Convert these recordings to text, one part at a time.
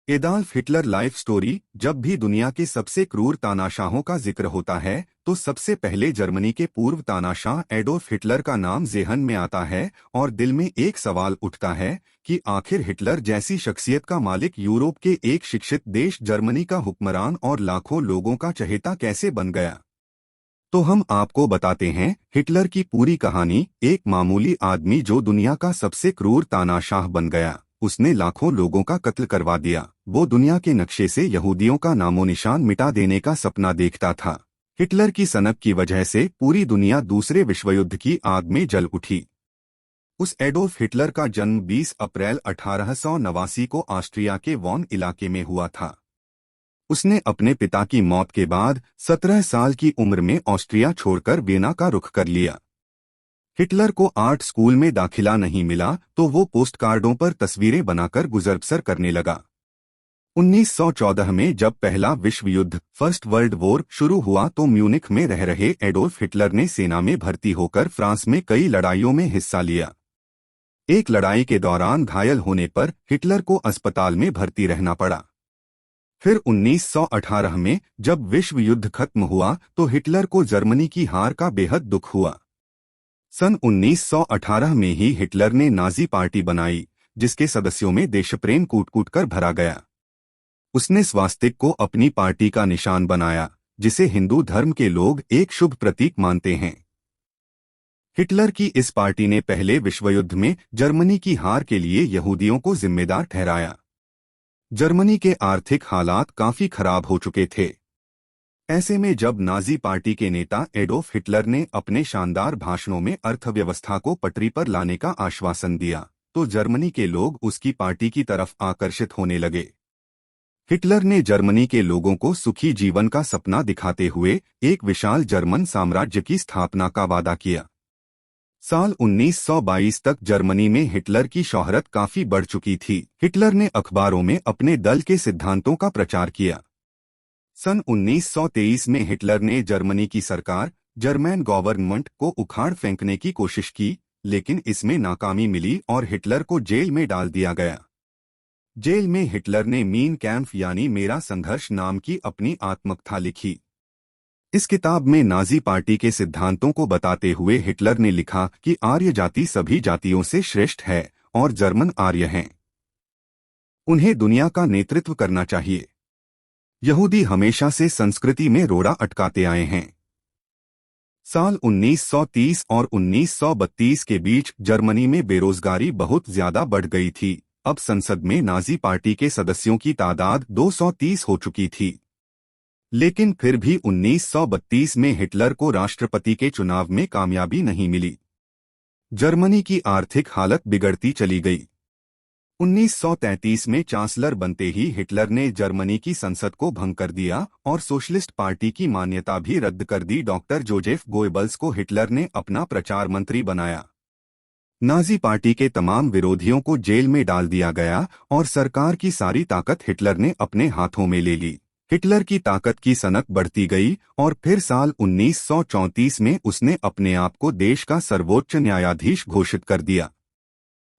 Adolf Hitler life story. जब भी दुनिया के सबसे क्रूर तानाशाहों का जिक्र होता है तो सबसे पहले जर्मनी के पूर्व तानाशाह एडोल्फ हिटलर का नाम ज़हन में आता है और दिल में एक सवाल उठता है कि आखिर हिटलर जैसी शख्सियत का मालिक यूरोप के एक शिक्षित देश जर्मनी का हुक्मरान और लाखों लोगों का चहेता कैसे बन गया। तो हम आपको बताते हैं हिटलर की पूरी कहानी। एक मामूली आदमी जो दुनिया का सबसे क्रूर तानाशाह बन गया, उसने लाखों लोगों का कत्ल करवा दिया। वो दुनिया के नक्शे से यहूदियों का नामो निशान मिटा देने का सपना देखता था। हिटलर की सनक की वजह से पूरी दुनिया दूसरे विश्वयुद्ध की आग में जल उठी। उस एडोल्फ हिटलर का जन्म 20 अप्रैल 1889 को ऑस्ट्रिया के वॉन इलाके में हुआ था। उसने अपने पिता की मौत के बाद 17 साल की उम्र में ऑस्ट्रिया छोड़कर वियना का रुख कर लिया। हिटलर को आर्ट स्कूल में दाखिला नहीं मिला तो वो पोस्ट कार्डों पर तस्वीरें बनाकर गुजर करने लगा। 1914 में जब पहला विश्व युद्ध फर्स्ट वर्ल्ड वॉर शुरू हुआ तो म्यूनिख में रह रहे एडोल्फ हिटलर ने सेना में भर्ती होकर फ्रांस में कई लड़ाइयों में हिस्सा लिया। एक लड़ाई के दौरान घायल होने पर हिटलर को अस्पताल में भर्ती रहना पड़ा। फिर 1918 में जब विश्व युद्ध खत्म हुआ तो हिटलर को जर्मनी की हार का बेहद दुख हुआ। सन 1918 में ही हिटलर ने नाजी पार्टी बनाई, जिसके सदस्यों में देशप्रेम कूट कूट कर भरा गया। उसने स्वास्तिक को अपनी पार्टी का निशान बनाया, जिसे हिंदू धर्म के लोग एक शुभ प्रतीक मानते हैं। हिटलर की इस पार्टी ने पहले विश्वयुद्ध में जर्मनी की हार के लिए यहूदियों को जिम्मेदार ठहराया। जर्मनी के आर्थिक हालात काफी खराब हो चुके थे। ऐसे में जब नाजी पार्टी के नेता एडोल्फ हिटलर ने अपने शानदार भाषणों में अर्थव्यवस्था को पटरी पर लाने का आश्वासन दिया, तो जर्मनी के लोग उसकी पार्टी की तरफ आकर्षित होने लगे। हिटलर ने जर्मनी के लोगों को सुखी जीवन का सपना दिखाते हुए एक विशाल जर्मन साम्राज्य की स्थापना का वादा किया। साल 1922 तक जर्मनी में हिटलर की शोहरत काफी बढ़ चुकी थी। हिटलर ने अखबारों में अपने दल के सिद्धांतों का प्रचार किया। सन 1923 में हिटलर ने जर्मनी की सरकार जर्मन गवर्नमेंट को उखाड़ फेंकने की कोशिश की, लेकिन इसमें नाकामी मिली और हिटलर को जेल में डाल दिया गया। जेल में हिटलर ने मीन कैम्प यानी मेरा संघर्ष नाम की अपनी आत्मकथा लिखी। इस किताब में नाजी पार्टी के सिद्धांतों को बताते हुए हिटलर ने लिखा कि आर्य जाति सभी जातियों से श्रेष्ठ है और जर्मन आर्य हैं। उन्हें दुनिया का नेतृत्व करना चाहिए। यहूदी हमेशा से संस्कृति में रोड़ा अटकाते आए हैं। साल 1930 और 1932 के बीच जर्मनी में बेरोजगारी बहुत ज्यादा बढ़ गई थी। अब संसद में नाजी पार्टी के सदस्यों की तादाद 230 हो चुकी थी। लेकिन फिर भी 1932 में हिटलर को राष्ट्रपति के चुनाव में कामयाबी नहीं मिली। जर्मनी की आर्थिक हालत बिगड़ती चली गई। 1933 में चांसलर बनते ही हिटलर ने जर्मनी की संसद को भंग कर दिया और सोशलिस्ट पार्टी की मान्यता भी रद्द कर दी। डॉक्टर जोजेफ गोएबल्स को हिटलर ने अपना प्रचार मंत्री बनाया। नाजी पार्टी के तमाम विरोधियों को जेल में डाल दिया गया और सरकार की सारी ताकत हिटलर ने अपने हाथों में ले ली। हिटलर की ताकत की सनक बढ़ती गई और फिर साल 1934 में उसने अपने आप को देश का सर्वोच्च न्यायाधीश घोषित कर दिया।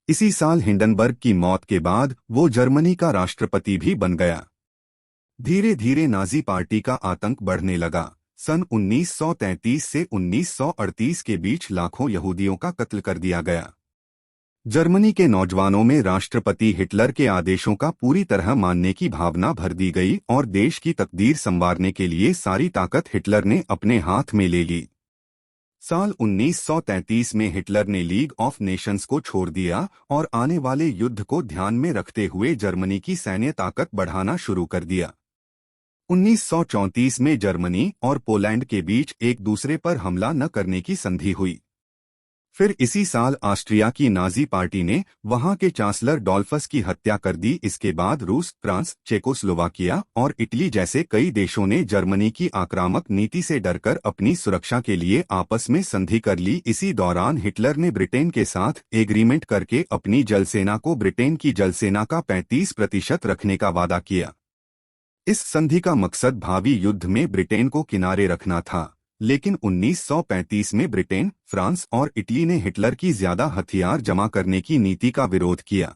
इसी साल हिंडनबर्ग की मौत के बाद वो जर्मनी का राष्ट्रपति भी बन गया। धीरे धीरे नाजी पार्टी का आतंक बढ़ने लगा। सन 1933 से 1938 के बीच लाखों यहूदियों का कत्ल कर दिया गया। जर्मनी के नौजवानों में राष्ट्रपति हिटलर के आदेशों का पूरी तरह मानने की भावना भर दी गई और देश की तकदीर संवारने के लिए सारी ताकत हिटलर ने अपने हाथ में ले ली। साल 1933 में हिटलर ने लीग ऑफ नेशंस को छोड़ दिया और आने वाले युद्ध को ध्यान में रखते हुए जर्मनी की सैन्य ताकत बढ़ाना शुरू कर दिया। 1934 में जर्मनी और पोलैंड के बीच एक दूसरे पर हमला न करने की संधि हुई। फिर इसी साल ऑस्ट्रिया की नाजी पार्टी ने वहां के चांसलर डॉल्फस की हत्या कर दी। इसके बाद रूस, फ्रांस, चेकोस्लोवाकिया और इटली जैसे कई देशों ने जर्मनी की आक्रामक नीति से डरकर अपनी सुरक्षा के लिए आपस में संधि कर ली। इसी दौरान हिटलर ने ब्रिटेन के साथ एग्रीमेंट करके अपनी जलसेना को ब्रिटेन की जलसेना का 35% रखने का वादा किया। इस संधि का मकसद भावी युद्ध में ब्रिटेन को किनारे रखना था, लेकिन 1935 में ब्रिटेन, फ्रांस और इटली ने हिटलर की ज्यादा हथियार जमा करने की नीति का विरोध किया।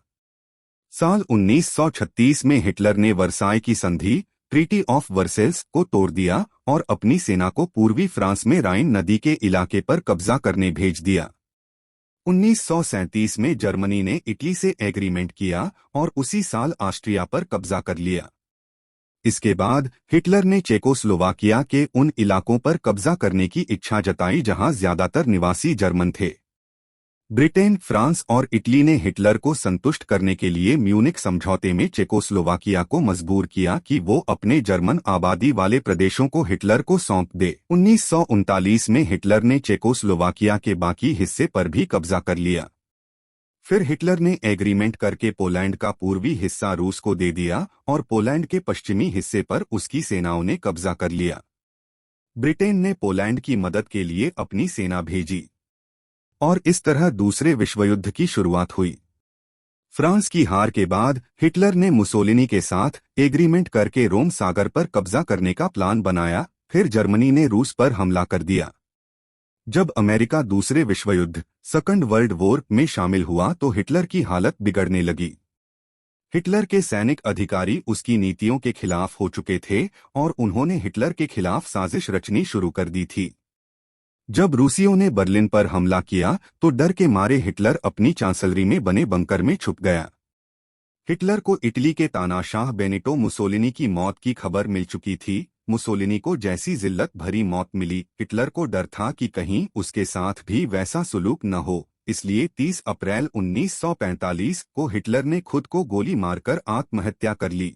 साल 1936 में हिटलर ने वर्साई की संधि ट्रीटी ऑफ वर्सेल्स को तोड़ दिया और अपनी सेना को पूर्वी फ्रांस में राइन नदी के इलाके पर कब्जा करने भेज दिया। 1937 में जर्मनी ने इटली से एग्रीमेंट किया और उसी साल ऑस्ट्रिया पर कब्जा कर लिया। इसके बाद हिटलर ने चेकोस्लोवाकिया के उन इलाकों पर कब्जा करने की इच्छा जताई जहां ज्यादातर निवासी जर्मन थे। ब्रिटेन, फ्रांस और इटली ने हिटलर को संतुष्ट करने के लिए म्यूनिख समझौते में चेकोस्लोवाकिया को मजबूर किया कि वो अपने जर्मन आबादी वाले प्रदेशों को हिटलर को सौंप दे। 1939 में हिटलर ने चेकोस्लोवाकिया के बाकी हिस्से पर भी कब्जा कर लिया। फिर हिटलर ने एग्रीमेंट करके पोलैंड का पूर्वी हिस्सा रूस को दे दिया और पोलैंड के पश्चिमी हिस्से पर उसकी सेनाओं ने कब्जा कर लिया। ब्रिटेन ने पोलैंड की मदद के लिए अपनी सेना भेजी और इस तरह दूसरे विश्वयुद्ध की शुरुआत हुई। फ्रांस की हार के बाद हिटलर ने मुसोलिनी के साथ एग्रीमेंट करके रोम सागर पर कब्जा करने का प्लान बनाया। फिर जर्मनी ने रूस पर हमला कर दिया। जब अमेरिका दूसरे विश्वयुद्ध सेकंड वर्ल्ड वॉर में शामिल हुआ तो हिटलर की हालत बिगड़ने लगी। हिटलर के सैनिक अधिकारी उसकी नीतियों के खिलाफ हो चुके थे और उन्होंने हिटलर के खिलाफ साजिश रचनी शुरू कर दी थी। जब रूसियों ने बर्लिन पर हमला किया तो डर के मारे हिटलर अपनी चांसलरी में बने बंकर में छुप गया। हिटलर को इटली के तानाशाह बेनिटो मुसोलिनी की मौत की खबर मिल चुकी थी। मुसोलिनी को जैसी जिल्लत भरी मौत मिली, हिटलर को डर था कि कहीं उसके साथ भी वैसा सुलूक न हो। इसलिए 30 अप्रैल 1945 को हिटलर ने खुद को गोली मारकर आत्महत्या कर ली।